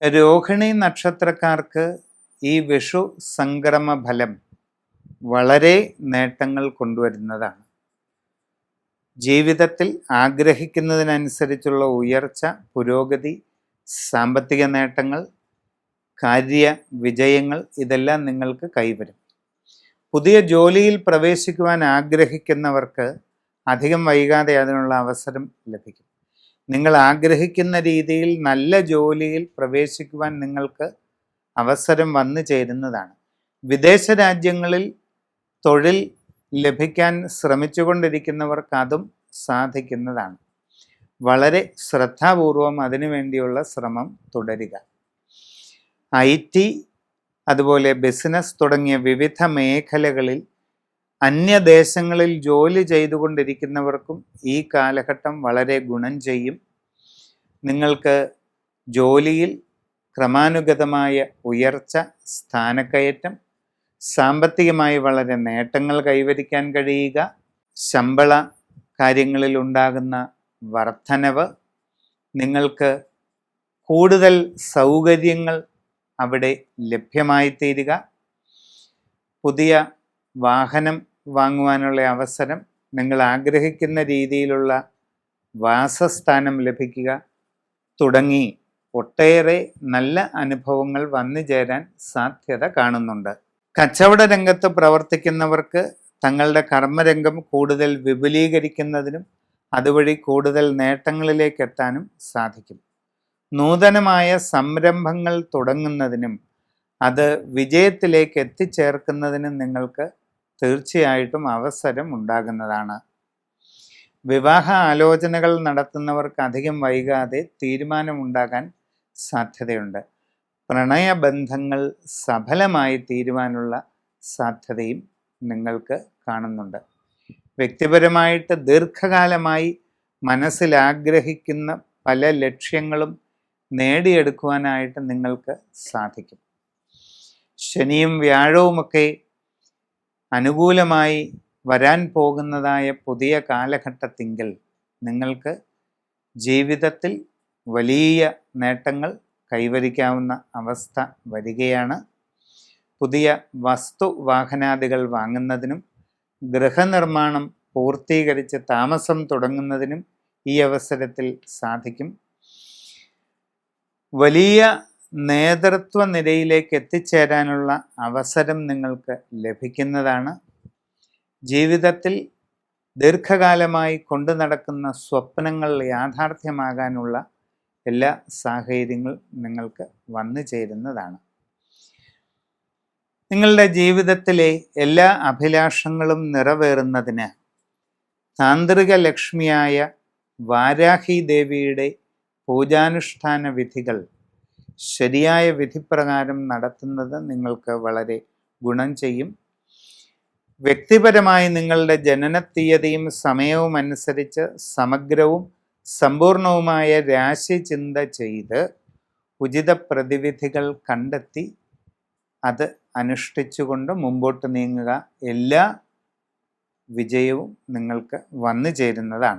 രോഹിണി നക്ഷത്രക്കാർക്ക് ഈ വിഷു സംക്രമ ഫലം വളരെ നേട്ടങ്ങൾ കൊണ്ടുവരുന്നതാണ്. ജീവിതത്തിൽ ആഗ്രഹിക്കുന്നതിനനുസരിച്ചുള്ള ഉയർച്ച, പുരോഗതി, സാമ്പത്തിക നേട്ടങ്ങൾ, കാര്യ വിജയങ്ങൾ ഇതെല്ലാം നിങ്ങൾക്ക് കൈവരും. പുതിയ ജോലിയിൽ പ്രവേശിക്കുവാൻ ആഗ്രഹിക്കുന്നവർക്ക് അധികം വൈകാതെ അതിനുള്ള അവസരം ലഭിക്കും. നിങ്ങൾ ആഗ്രഹിക്കുന്ന രീതിയിൽ നല്ല ജോലിയിൽ പ്രവേശിക്കുവാൻ നിങ്ങൾക്ക് അവസരം വന്നു ചേരുന്നതാണ്. വിദേശ രാജ്യങ്ങളിൽ തൊഴിൽ ലഭിക്കാൻ ശ്രമിച്ചുകൊണ്ടിരിക്കുന്നവർക്ക് അതും സാധിക്കുന്നതാണ്. വളരെ ശ്രദ്ധാപൂർവം അതിനുവേണ്ടിയുള്ള ശ്രമം തുടരുക. IT, അതുപോലെ ബിസിനസ് തുടങ്ങിയ വിവിധ മേഖലകളിൽ അന്യദേശങ്ങളിൽ ജോലി ചെയ്തുകൊണ്ടിരിക്കുന്നവർക്കും ഈ കാലഘട്ടം വളരെ ഗുണം ചെയ്യും. നിങ്ങൾക്ക് ജോലിയിൽ ക്രമാനുഗതമായ ഉയർച്ച, സ്ഥാനക്കയറ്റം, സാമ്പത്തികമായി വളരെ നേട്ടങ്ങൾ കൈവരിക്കാൻ കഴിയുക, ശമ്പള കാര്യങ്ങളിൽ ഉണ്ടാകുന്ന വർധനവ്, നിങ്ങൾക്ക് കൂടുതൽ സൗകര്യങ്ങൾ അവിടെ ലഭ്യമായി തീരുക, പുതിയ വാഹനം വാങ്ങുവാനുള്ള അവസരം, നിങ്ങൾ ആഗ്രഹിക്കുന്ന രീതിയിലുള്ള വാസസ്ഥാനം ലഭിക്കുക തുടങ്ങി ഒട്ടേറെ നല്ല അനുഭവങ്ങൾ വന്നു ചേരാൻ സാധ്യത കാണുന്നുണ്ട്. കച്ചവട രംഗത്ത് പ്രവർത്തിക്കുന്നവർക്ക് തങ്ങളുടെ കർമ്മരംഗം കൂടുതൽ വിപുലീകരിക്കുന്നതിനും അതുവഴി കൂടുതൽ നേട്ടങ്ങളിലേക്ക് എത്താനും സാധിക്കും. നൂതനമായ സംരംഭങ്ങൾ തുടങ്ങുന്നതിനും അത് വിജയത്തിലേക്ക് എത്തിച്ചേർക്കുന്നതിനും നിങ്ങൾക്ക് തീർച്ചയായിട്ടും അവസരം ഉണ്ടാകുന്നതാണ്. വിവാഹ ആലോചനകൾ നടത്തുന്നവർക്ക് അധികം വൈകാതെ തീരുമാനമുണ്ടാകാൻ സാധ്യതയുണ്ട്. പ്രണയബന്ധങ്ങൾ സഫലമായി തീരുവാനുള്ള സാധ്യതയും നിങ്ങൾക്ക് കാണുന്നുണ്ട്. വ്യക്തിപരമായിട്ട് ദീർഘകാലമായി മനസ്സിൽ ആഗ്രഹിക്കുന്ന പല ലക്ഷ്യങ്ങളും നേടിയെടുക്കുവാനായിട്ട് നിങ്ങൾക്ക് സാധിക്കും. ശനിയും വ്യാഴവുമൊക്കെ അനുകൂലമായി വരാൻ പോകുന്നതായ പുതിയ കാലഘട്ടത്തിങ്കിൽ നിങ്ങൾക്ക് ജീവിതത്തിൽ വലിയ നേട്ടങ്ങൾ കൈവരിക്കാവുന്ന അവസ്ഥ വരികയാണ്. പുതിയ വസ്തു വാഹനാദികൾ വാങ്ങുന്നതിനും ഗൃഹനിർമ്മാണം പൂർത്തീകരിച്ച് താമസം തുടങ്ങുന്നതിനും ഈ അവസരത്തിൽ സാധിക്കും. വലിയ നേതൃത്വ നിരയിലേക്ക് എത്തിച്ചേരാനുള്ള അവസരം നിങ്ങൾക്ക് ലഭിക്കുന്നതാണ്. ജീവിതത്തിൽ ദീർഘകാലമായി കൊണ്ടു നടക്കുന്ന സ്വപ്നങ്ങൾ യാഥാർത്ഥ്യമാകാനുള്ള എല്ലാ സാഹചര്യങ്ങളും നിങ്ങൾക്ക് വന്നു ചേരുന്നതാണ്. നിങ്ങളുടെ ജീവിതത്തിലെ എല്ലാ അഭിലാഷങ്ങളും നിറവേറുന്നതിന് താന്ത്രിക ലക്ഷ്മിയായ വാരാഹി ദേവിയുടെ പൂജാനുഷ്ഠാന വിധികൾ ശരിയായ വിധിപ്രകാരം നടത്തുന്നത് നിങ്ങൾക്ക് വളരെ ഗുണം ചെയ്യും. വ്യക്തിപരമായി നിങ്ങളുടെ ജനനത്തീയതിയും സമയവും അനുസരിച്ച് സമഗ്രവും സമ്പൂർണവുമായ രാശി ചിന്ത ചെയ്ത് ഉചിത പ്രതിവിധികൾ കണ്ടെത്തി അത് അനുഷ്ഠിച്ചുകൊണ്ട് മുമ്പോട്ട് നീങ്ങുക. എല്ലാ വിജയവും നിങ്ങൾക്ക് വന്നു ചേരുന്നതാണ്.